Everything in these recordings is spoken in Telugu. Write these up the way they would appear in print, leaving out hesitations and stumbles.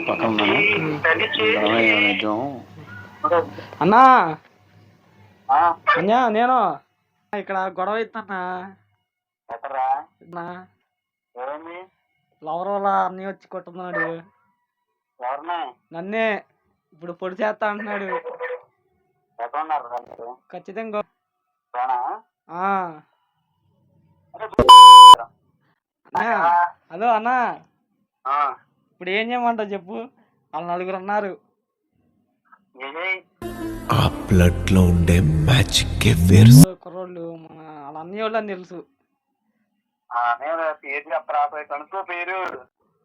పక్కన ఉన్నాను. అన్నా అన్యా నేను ఇక్కడ గొడవ అవుతున్నా లవర్ వల్ల అన్నీ వచ్చి కొట్టున్నాడు. నన్నే ఇప్పుడు పొడి చేస్తా అంటున్నాడు. ఖచ్చితంగా హలో అన్నా, ఇప్పుడు ఏం చేయమంటావు చెప్పు. వాళ్ళు 4 ఉన్నారు. ఆ బ్లడ్ లో ఉండే మ్యాజిక్ కుర్రోళ్ళు మన వాళ్ళ అన్నయ్య వాళ్ళు అని తెలుసు.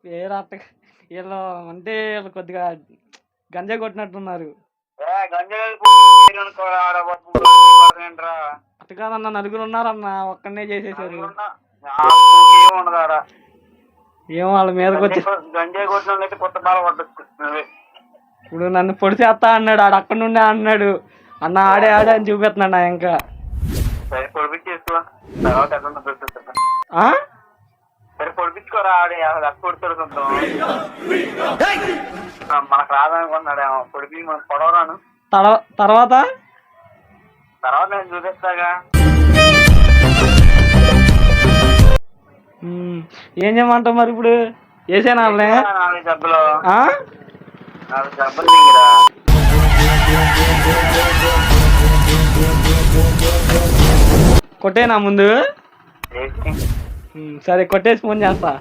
పేరు అట్ట వీళ్ళు అంటే వీళ్ళు కొద్దిగా గంజా కొట్టినట్టున్నారు. అట్ట కాదన్న 4 ఉన్నారన్న, ఒక్కడనే చేసేసారు. ఏమో వాళ్ళ మీదకి వచ్చి ఇప్పుడు నన్ను పొడి చేస్తా అన్నాడు. ఆడు అక్కడ నుండే అన్నాడు. అన్న ఆడే అని చూపిస్తున్నాడు. ఇంకా పొడిపించుకోరా ఆడే కొడుతాడు మనకు రాదనుకున్నాడేమో. పొడిపి మనం పొడవరాను. తర్వాత నేను చూపిస్తాగా. ఏం చేయమంటావు మరి ఇప్పుడు? వేసేనా 4 దెబ్బలు 4 దెబ్బలు కొట్టేనా ముందు? సరే కొట్టేసి ఫోన్ చేస్తా.